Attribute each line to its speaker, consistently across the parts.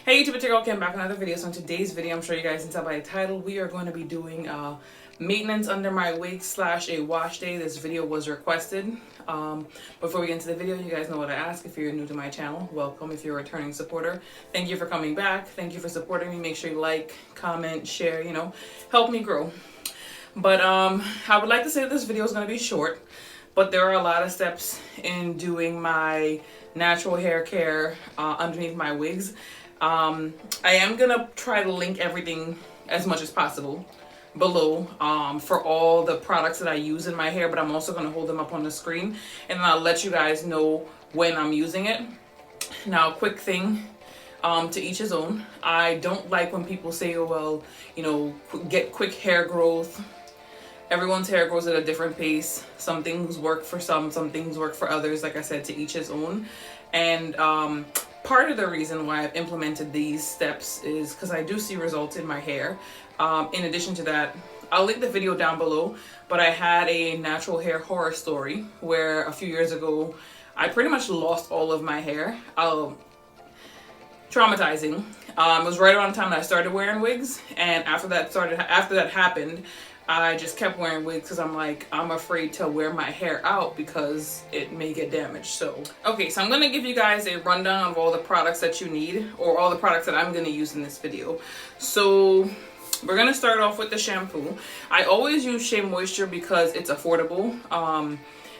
Speaker 1: Hey YouTube, it's your girl Kim back with another video. So in today's video, I'm sure you guys can tell by the title, we are going to be doing maintenance under my wig slash a wash day. This video was requested. Before we get into the video, you guys know what I ask. If you're new to my channel, welcome. If you're a returning supporter, thank you for coming back. Thank you for supporting me. Make sure you like, comment, share, help me grow. But I would like to say that this video is going to be short, but there are a lot of steps in doing my natural hair care underneath my wigs. I am gonna try to link everything as much as possible below for all the products that I use in my hair, but I'm also gonna hold them up on the screen and then I'll let you guys know when I'm using it. Now, quick thing, to each his own. I don't like when people say, oh well, get quick hair growth. Everyone's hair grows at a different pace. Some things work for some things work for others. Like I said, to each his own. And part of the reason why I've implemented these steps is because I do see results in my hair. In addition to that, I'll link the video down below, but I had a natural hair horror story where a few years ago, I pretty much lost all of my hair. Traumatizing. It was right around the time that I started wearing wigs, and after that happened, I just kept wearing wigs because I'm afraid to wear my hair out because it may get damaged. So I'm going to give you guys a rundown of all the products that you need, or all the products that I'm going to use in this video. So we're going to start off with the shampoo. I always use Shea Moisture because it's affordable.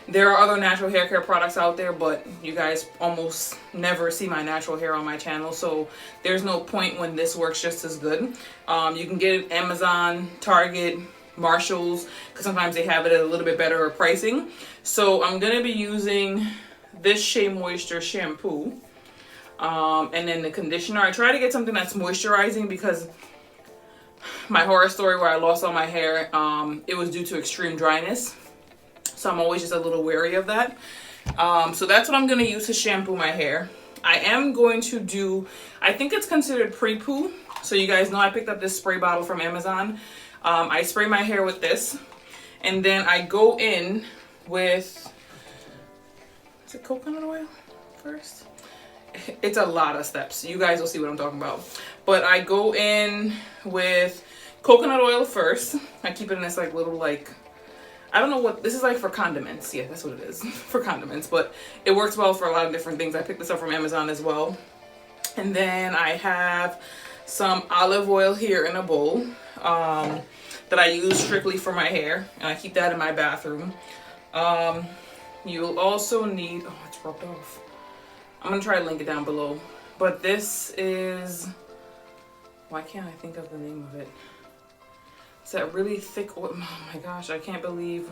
Speaker 1: There are other natural hair care products out there, but you guys almost never see my natural hair on my channel, so there's no point when this works just as good. You can get it Amazon, Target, Marshalls, because sometimes they have it at a little bit better pricing. So I'm going to be using this Shea Moisture shampoo. And then the conditioner. I try to get something that's moisturizing because my horror story where I lost all my hair, it was due to extreme dryness. So I'm always just a little wary of that. So that's what I'm going to use to shampoo my hair. I am going to do, I think it's considered pre-poo. So you guys know I picked up this spray bottle from Amazon. I spray my hair with this, and then I go in with, is it coconut oil first? It's a lot of steps. You guys will see what I'm talking about. But I go in with coconut oil first. I keep it in this little I don't know what, this is for condiments. Yeah, that's what it is, for condiments. But it works well for a lot of different things. I picked this up from Amazon as well. And then I have some olive oil here in a bowl. That I use strictly for my hair, and I keep that in my bathroom. You'll also need, oh, it's rubbed off. I'm gonna try to link it down below. But this is, why can't I think of the name of it? It's that really thick oil. Oh my gosh, I can't believe,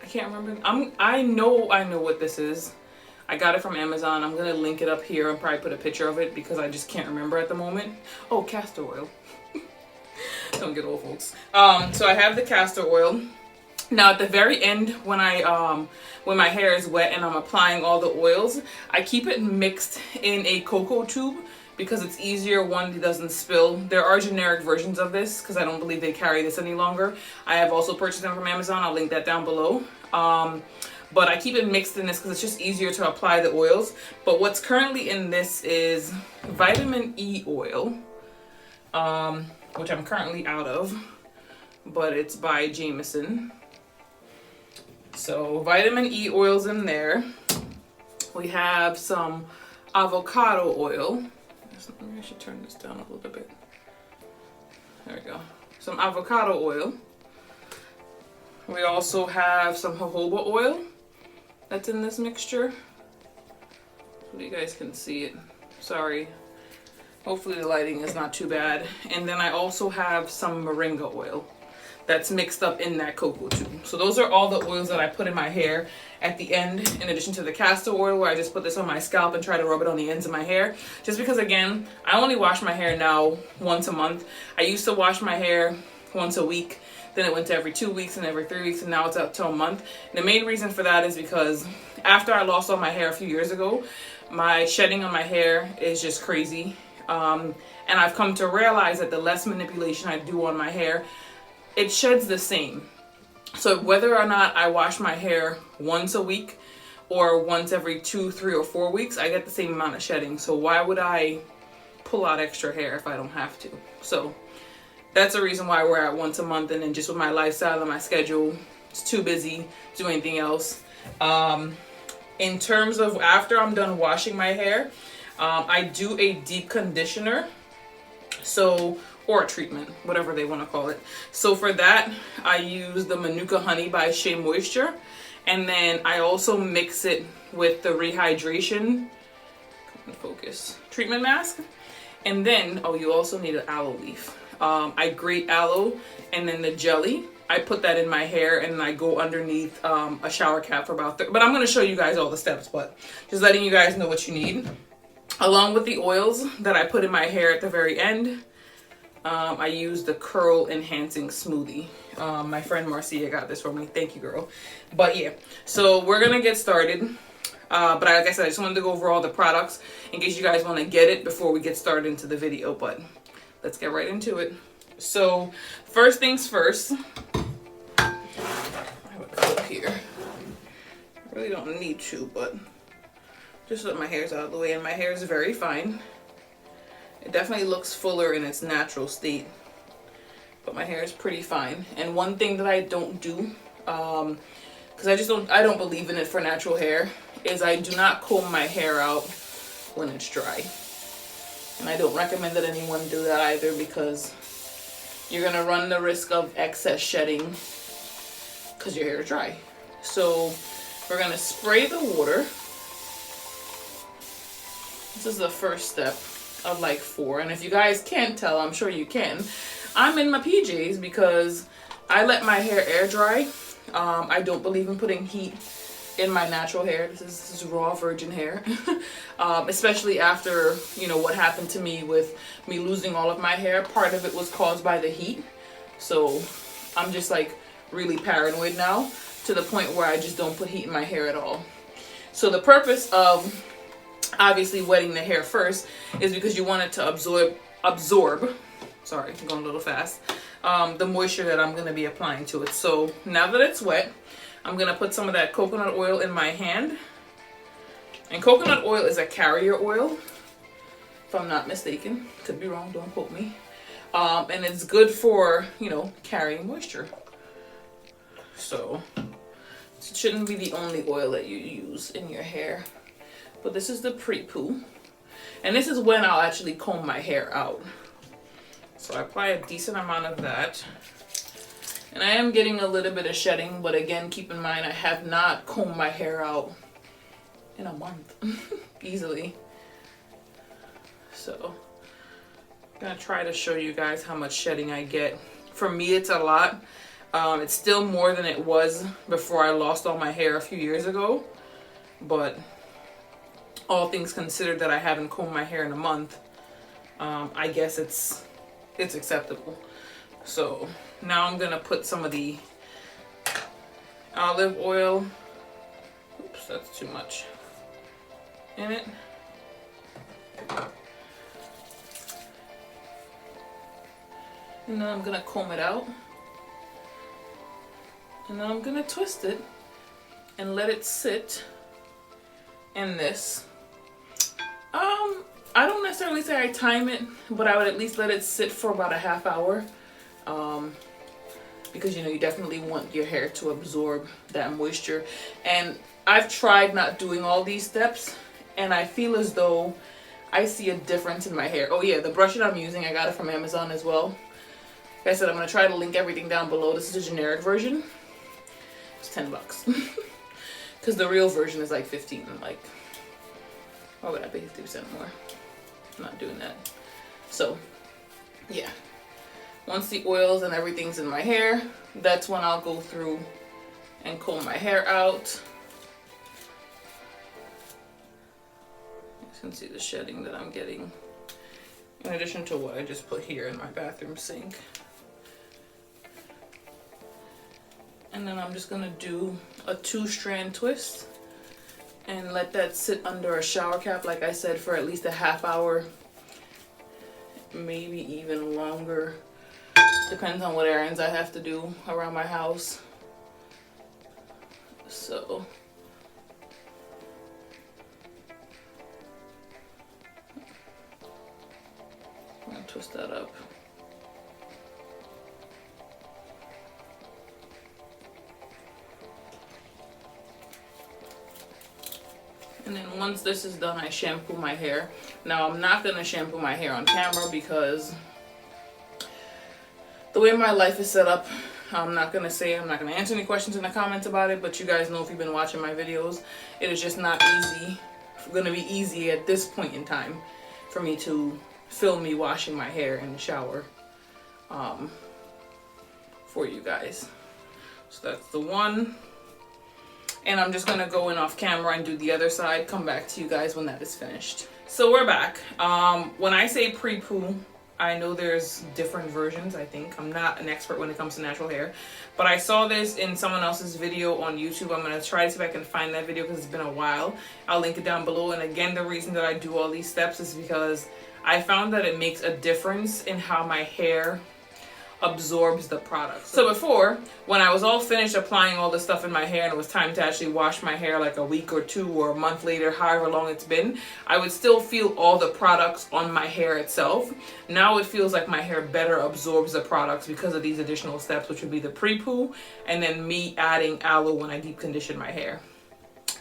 Speaker 1: I can't remember. I know what this is. I got it from Amazon. I'm gonna link it up here and probably put a picture of it because I just can't remember at the moment. Oh, castor oil. Don't get old, folks. So I have the castor oil. Now at the very end, when when my hair is wet and I'm applying all the oils, I keep it mixed in a Coco tube because it's easier. One, it doesn't spill. There are generic versions of this because I don't believe they carry this any longer. I have also purchased them from Amazon. I'll link that down below. But I keep it mixed in this because it's just easier to apply the oils. But what's currently in this is vitamin E oil, which I'm currently out of, but it's by Jameson. So vitamin E oil's in there. We have some avocado oil. Maybe I should turn this down a little bit. There we go. Some avocado oil. We also have some jojoba oil that's in this mixture. So you guys can see it. Sorry. Hopefully the lighting is not too bad. And then I also have some Moringa oil that's mixed up in that cocoa tube. So those are all the oils that I put in my hair at the end, in addition to the castor oil where I just put this on my scalp and try to rub it on the ends of my hair. Just because, again, I only wash my hair now once a month. I used to wash my hair once a week. Then it went to every 2 weeks and every 3 weeks, and now it's up to a month. And the main reason for that is because after I lost all my hair a few years ago, my shedding on my hair is just crazy. And I've come to realize that the less manipulation I do on my hair, it sheds the same. So whether or not I wash my hair once a week or once every 2, 3, or 4 weeks, I get the same amount of shedding. So why would I pull out extra hair if I don't have to? So that's the reason why we're at once a month. And then just with my lifestyle and my schedule, it's too busy to do anything else. In terms of after I'm done washing my hair, I do a deep conditioner, so, or a treatment, whatever they want to call it. So for that, I use the Manuka Honey by Shea Moisture, and then I also mix it with the rehydration, focus, treatment mask. And then, oh, you also need an aloe leaf. I grate aloe, and then the jelly, I put that in my hair, and I go underneath a shower cap for about 30. But I'm going to show you guys all the steps, but just letting you guys know what you need. Along with the oils that I put in my hair at the very end, I use the curl enhancing smoothie. My friend Marcia got this for me. Thank you, girl. But yeah, so we're going to get started. But like I said, I just wanted to go over all the products in case you guys want to get it before we get started into the video. But let's get right into it. So first things first, I have a clip here. I really don't need to, but just so that my hair's out of the way, and my hair is very fine. It definitely looks fuller in its natural state, but my hair is pretty fine. And one thing that I don't do, because I don't believe in it for natural hair, is I do not comb my hair out when it's dry. And I don't recommend that anyone do that either, because you're gonna run the risk of excess shedding because your hair is dry. So we're gonna spray the water. This is the first step of like 4. And if you guys can't tell, I'm sure you can, I'm in my PJs because I let my hair air dry. I don't believe in putting heat in my natural hair. This is raw virgin hair. Especially after, you know, what happened to me with me losing all of my hair. Part of it was caused by the heat. So I'm just like really paranoid now, to the point where I just don't put heat in my hair at all. So the purpose of obviously wetting the hair first is because you want it to absorb, sorry, I'm going a little fast, the moisture that I'm going to be applying to it. So now that it's wet, I'm going to put some of that coconut oil in my hand. And coconut oil is a carrier oil, if I'm not mistaken. Could be wrong, don't quote me. And it's good for, you know, carrying moisture. So it shouldn't be the only oil that you use in your hair. But this is the pre-poo. And this is when I'll actually comb my hair out. So I apply a decent amount of that. And I am getting a little bit of shedding, but again, keep in mind, I have not combed my hair out in a month easily. So I'm gonna try to show you guys how much shedding I get. For me, it's a lot. It's still more than it was before I lost all my hair a few years ago, but all things considered that I haven't combed my hair in a month, I guess it's acceptable. So now I'm gonna put some of the olive oil, oops, that's too much, in it. And then I'm gonna comb it out. And then I'm gonna twist it and let it sit in this. I don't necessarily say I time it, but I would at least let it sit for about a half hour. Because, you know, you definitely want your hair to absorb that moisture. And I've tried not doing all these steps, and I feel as though I see a difference in my hair. Oh yeah, the brush that I'm using, I got it from Amazon as well. Like I said, I'm going to try to link everything down below. This is a generic version. It's $10. Because the real version is like 15. Like, why would I pay 50% more? I'm not doing that. So, yeah. Once the oils and everything's in my hair, that's when I'll go through and comb my hair out. You can see the shedding that I'm getting, in addition to what I just put here in my bathroom sink. And then I'm just gonna do a 2-strand twist and let that sit under a shower cap, like I said, for at least a half hour, maybe even longer. Depends on what errands I have to do around my house. So twist that up. And then once this is done, I shampoo my hair. Now I'm not gonna shampoo my hair on camera because the way my life is set up, I'm not gonna answer any questions in the comments about it, but you guys know if you've been watching my videos, it is just not gonna be easy at this point in time for me to film me washing my hair in the shower for you guys. So that's the one. And I'm just gonna go in off camera and do the other side, come back to you guys when that is finished. So we're back. When I say pre-poo, I know there's different versions, I think. I'm not an expert when it comes to natural hair, but I saw this in someone else's video on YouTube. I'm gonna try to see if I can find that video because it's been a while. I'll link it down below. And again, the reason that I do all these steps is because I found that it makes a difference in how my hair absorbs the product. So before, when I was all finished applying all this stuff in my hair and it was time to actually wash my hair like a week or two or a month later, however long it's been, I would still feel all the products on my hair itself. Now it feels like my hair better absorbs the products because of these additional steps, which would be the pre-poo and then me adding aloe when I deep condition my hair.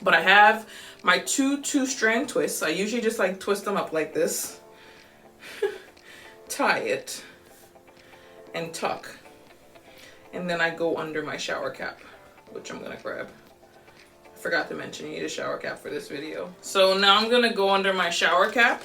Speaker 1: But I have my two-strand twists. I usually just like twist them up like this, tie it, and tuck, and then I go under my shower cap, which I'm gonna grab. I forgot to mention you need a shower cap for this video. So now I'm gonna go under my shower cap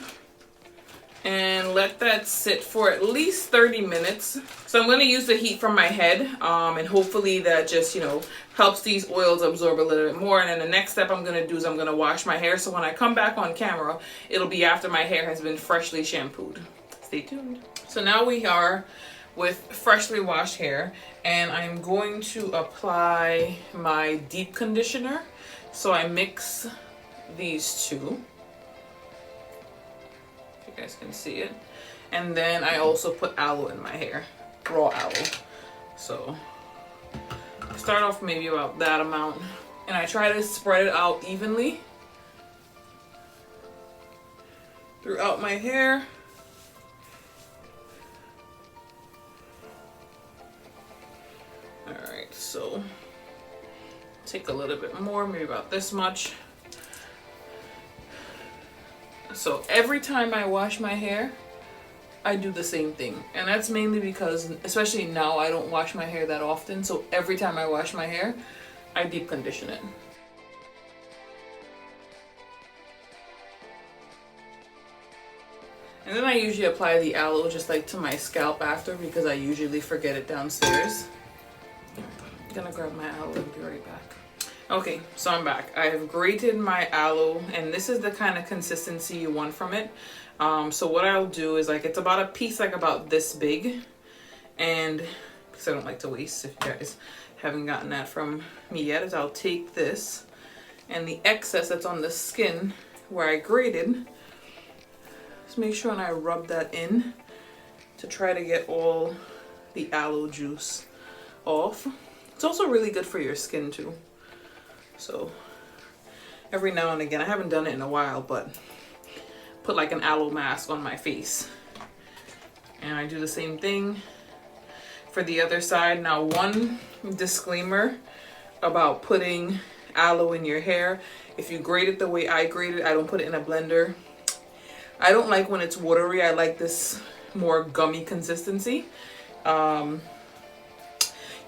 Speaker 1: and let that sit for at least 30 minutes. So I'm gonna use the heat from my head and hopefully that just, you know, helps these oils absorb a little bit more. And then the next step I'm gonna do is I'm gonna wash my hair. So when I come back on camera, it'll be after my hair has been freshly shampooed. Stay tuned. So now we are with freshly washed hair, and I'm going to apply my deep conditioner. So I mix these two, if you guys can see it, and then I also put aloe in my hair, raw aloe. So I start off maybe about that amount, and I try to spread it out evenly throughout my hair. Alright, so take a little bit more, maybe about this much. So every time I wash my hair, I do the same thing. And that's mainly because, especially now, I don't wash my hair that often. So every time I wash my hair, I deep condition it. And then I usually apply the aloe just like to my scalp after because I usually forget it downstairs. I'm gonna grab my aloe and be right back. Okay, so I'm back. I have grated my aloe, and this is the kind of consistency you want from it. So what I'll do is, like, it's about a piece like about this big, and because I don't like to waste, if you guys haven't gotten that from me yet, is I'll take this and the excess that's on the skin where I grated, just make sure and I rub that in to try to get all the aloe juice off. It's also really good for your skin too. So every now and again, I haven't done it in a while, but put like an aloe mask on my face. And I do the same thing for the other side. Now, one disclaimer about putting aloe in your hair. If you grate it the way I grate it, I don't put it in a blender. I don't like when it's watery. I like this more gummy consistency. You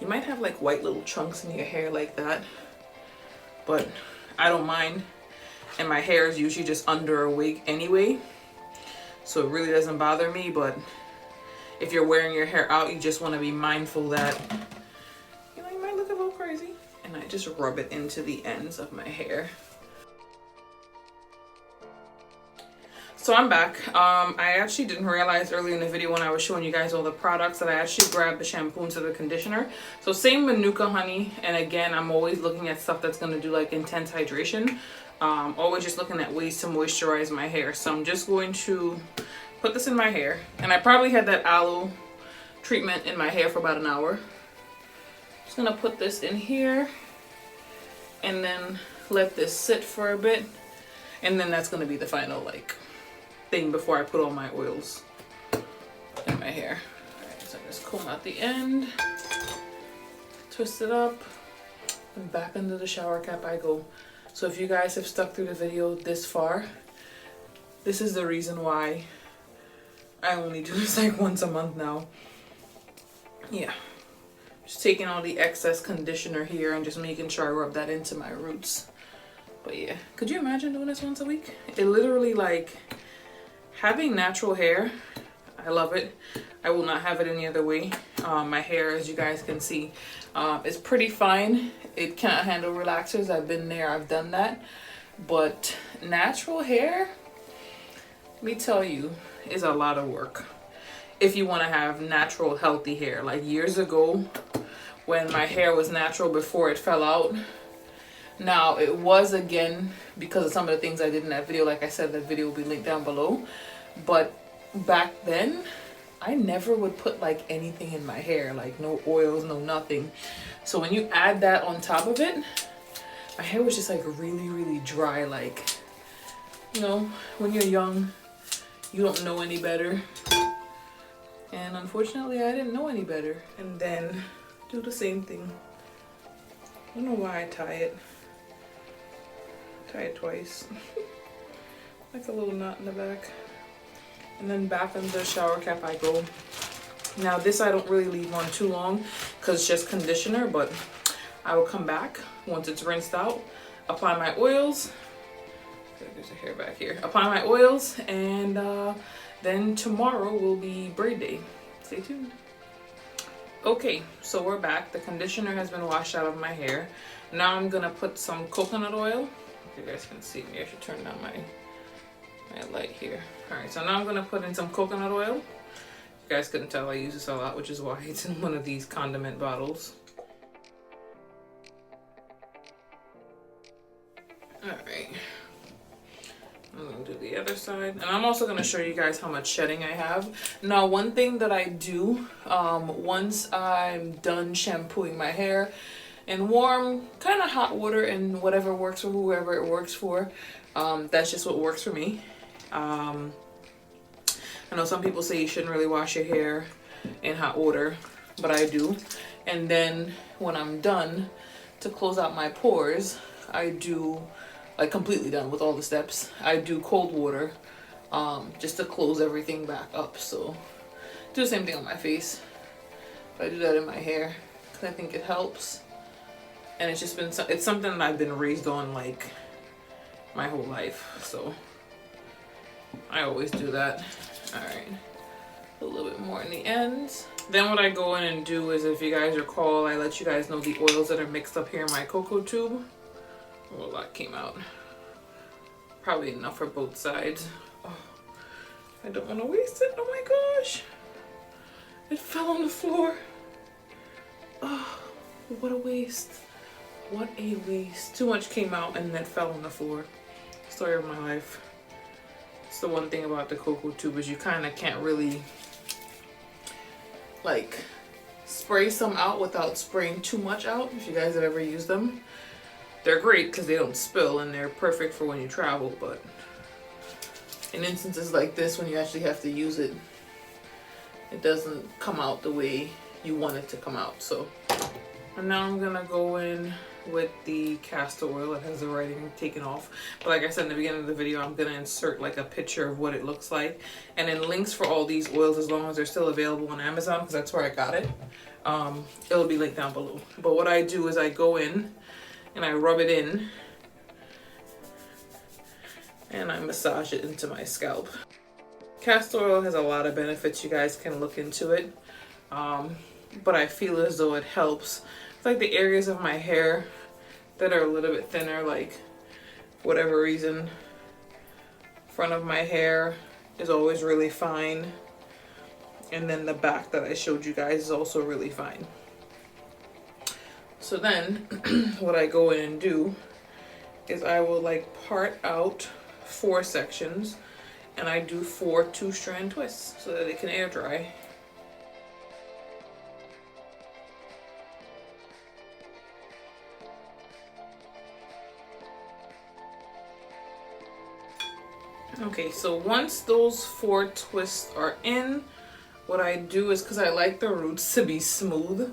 Speaker 1: might have like white little chunks in your hair like that, but I don't mind. And my hair is usually just under a wig anyway, so it really doesn't bother me. But if you're wearing your hair out, you just want to be mindful that, you know, you might look a little crazy. And I just rub it into the ends of my hair. So I'm back. I actually didn't realize earlier in the video when I was showing you guys all the products that I actually grabbed the shampoo instead of the conditioner. So same Manuka honey, and again, I'm always looking at stuff that's going to do like intense hydration. Always just looking at ways to moisturize my hair. So I'm just going to put this in my hair, and I probably had that aloe treatment in my hair for about an hour. Just gonna put this in here and then let this sit for a bit, and then that's gonna be the final like thing before I put all my oils my hair. Alright, so just comb out the end, twist it up, and back under the shower cap I go. So if you guys have stuck through the video this far, this is the reason why I only do this like once a month now. Yeah. Just taking all the excess conditioner here and just making sure I rub that into my roots. But yeah, could you imagine doing this once a week? It literally, like, having natural hair, I love it. I will not have it any other way. My hair, as you guys can see, is pretty fine. It cannot handle relaxers. I've been there, I've done that. But natural hair, let me tell you, is a lot of work. If you want to have natural, healthy hair. Like years ago, when my hair was natural before it fell out. Now, it was, again, because of some of the things I did in that video. Like I said, that video will be linked down below. But back then, I never would put like anything in my hair. Like no oils, no nothing. So when you add that on top of it, my hair was just like really, really dry. Like, you know, when you're young, you don't know any better. And unfortunately, I didn't know any better. And then do the same thing. I don't know why I tie it. Tie it twice. Like a little knot in the back. And then back under the shower cap I go. Now this I don't really leave on too long because it's just conditioner, but I will come back once it's rinsed out, apply my oils. There's a hair back here. Apply my oils, and then tomorrow will be braid day. Stay tuned. Okay, so we're back. The conditioner has been washed out of my hair. Now I'm gonna put some coconut oil. You guys can see me. I should turn down my light here. Alright, so now I'm gonna put in some coconut oil. You guys couldn't tell I use this a lot, which is why it's in one of these condiment bottles. Alright. I'm gonna do the other side. And I'm also gonna show you guys how much shedding I have. Now, one thing that I do, once I'm done shampooing my hair in warm, kind of hot water, and whatever works for whoever it works for, that's just what works for me. I know some people say you shouldn't really wash your hair in hot water, but I do. And then when I'm done, to close out my pores, I do, like completely done with all the steps, I do cold water, just to close everything back up. So do the same thing on my face, but I do that in my hair because I think it helps. And it's just been, it's something that I've been raised on like my whole life, so I always do that. All right, a little bit more in the ends. Then what I go in and do is, if you guys recall, I let you guys know the oils that are mixed up here in my Coco tube. Oh, a lot came out. Probably enough for both sides. Oh, I don't want to waste it. Oh my gosh, it fell on the floor. Oh, what a waste. What a waste. Too much came out and then fell on the floor. Story of my life. It's the one thing about the Coco tube is you kind of can't really like spray some out without spraying too much out. If you guys have ever used them, they're great because they don't spill and they're perfect for when you travel. But in instances like this, when you actually have to use it, it doesn't come out the way you want it to come out. So, and now I'm gonna go in with the castor oil. It has the writing taken off, but like I said in the beginning of the video, I'm gonna insert like a picture of what it looks like, and then links for all these oils, as long as they're still available on Amazon, because that's where I got it. It'll be linked down below. But what I do is I go in and I rub it in and I massage it into my scalp. Castor oil has a lot of benefits. You guys can look into it, but I feel as though it helps. It's like the areas of my hair that are a little bit thinner, like whatever reason, front of my hair is always really fine, and then the back that I showed you guys is also really fine. So then what I go in and do is I will like part out 4 sections, and I do 4 2-strand twists so that it can air dry. Okay, so once those 4 twists are in, what I do is, because I like the roots to be smooth,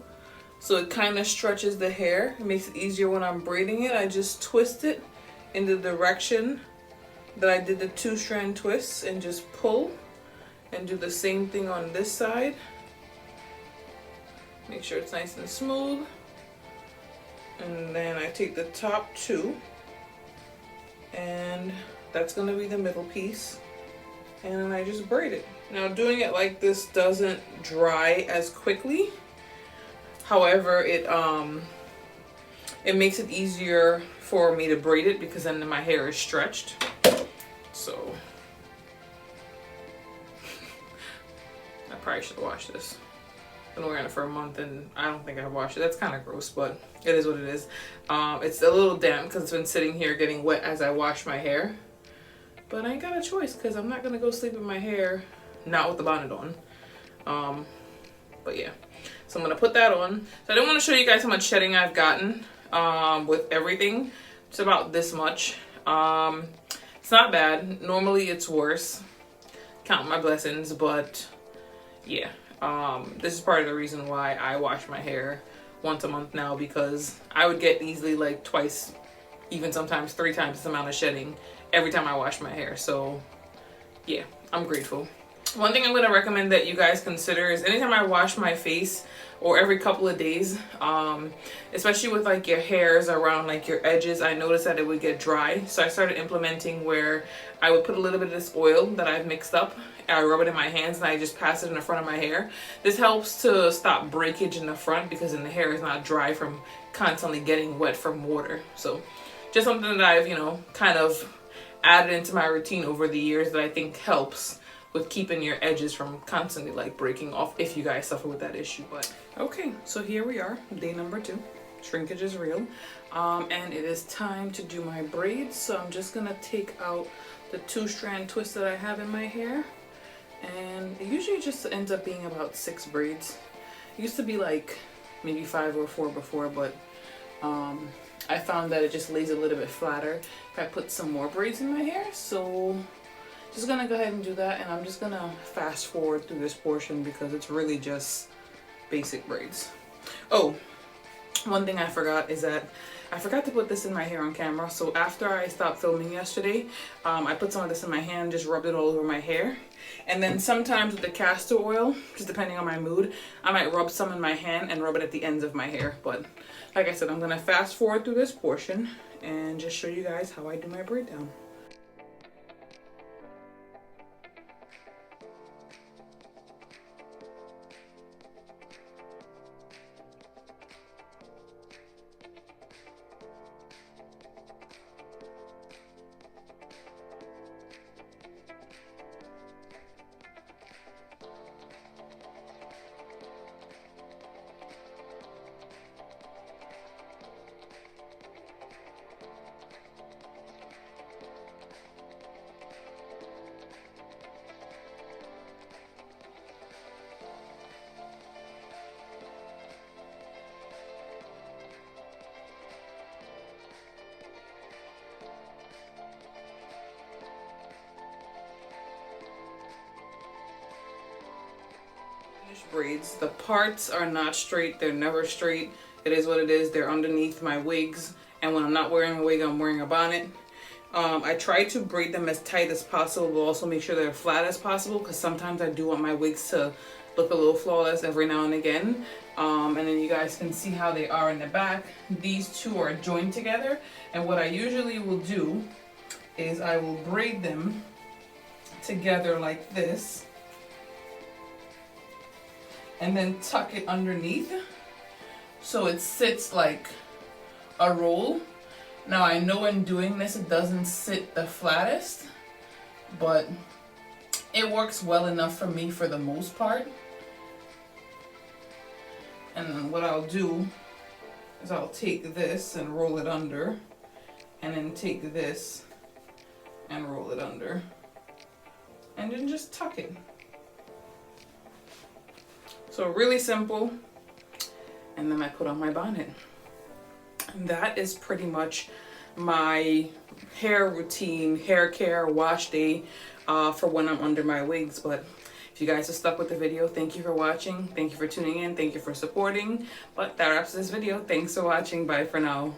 Speaker 1: so it kind of stretches the hair. It makes it easier when I'm braiding it. I just twist it in the direction that I did the 2-strand twists and just pull, and do the same thing on this side. Make sure it's nice and smooth. And then I take the top 2, and that's going to be the middle piece, and then I just braid it. Now, doing it like this doesn't dry as quickly. However, it makes it easier for me to braid it because then my hair is stretched. So I probably should wash this. Been wearing it for a month and I don't think I've washed it. That's kind of gross, but it is what it is. It's a little damp because it's been sitting here getting wet as I wash my hair. But I ain't got a choice because I'm not gonna go sleep with my hair not with the bonnet on. But yeah, so I'm gonna put that on. So I don't want to show you guys how much shedding I've gotten with everything. It's about this much. It's not bad. Normally it's worse. Count my blessings, but yeah. This is part of the reason why I wash my hair once a month now, because I would get easily like twice, even sometimes 3 times this amount of shedding every time I wash my hair. So yeah, I'm grateful. One thing I'm going to recommend that you guys consider is anytime I wash my face, or every couple of days, especially with like your hairs around like your edges, I noticed that it would get dry. So I started implementing where I would put a little bit of this oil that I've mixed up, I rub it in my hands, and I just pass it in the front of my hair. This helps to stop breakage in the front because then the hair is not dry from constantly getting wet from water. So just something that I've, you know, kind of added into my routine over the years that I think helps with keeping your edges from constantly like breaking off if you guys suffer with that issue. But okay, so here we are, day number 2. Shrinkage is real. And it is time to do my braids. So I'm just gonna take out the 2-strand twist that I have in my hair, and it usually just ends up being about 6 braids. It used to be like maybe 5 or 4 before, but I found that it just lays a little bit flatter if I put some more braids in my hair. So just gonna go ahead and do that, and I'm just gonna fast forward through this portion because it's really just basic braids. Oh, one thing I forgot is that I forgot to put this in my hair on camera. So after I stopped filming yesterday, I put some of this in my hand, just rubbed it all over my hair. And then sometimes with the castor oil, just depending on my mood, I might rub some in my hand and rub it at the ends of my hair. But like I said, I'm gonna fast forward through this portion and just show you guys how I do my braid down. Braids. The parts are not straight. They're never straight. It is what it is. They're underneath my wigs, and when I'm not wearing a wig, I'm wearing a bonnet. I try to braid them as tight as possible, but also make sure they're flat as possible, because sometimes I do want my wigs to look a little flawless every now and again. And then you guys can see how they are in the back. These two are joined together, and what I usually will do is I will braid them together like this, and then tuck it underneath so it sits like a roll. Now I know in doing this it doesn't sit the flattest, but it works well enough for me for the most part. And then what I'll do is I'll take this and roll it under, and then take this and roll it under, and then just tuck it. So really simple, and then I put on my bonnet. And that is pretty much my hair routine, hair care, wash day for when I'm under my wigs. But If you guys are stuck with the video, thank you for watching. Thank you for tuning in. Thank you for supporting. But that wraps this video. Thanks for watching. Bye for now.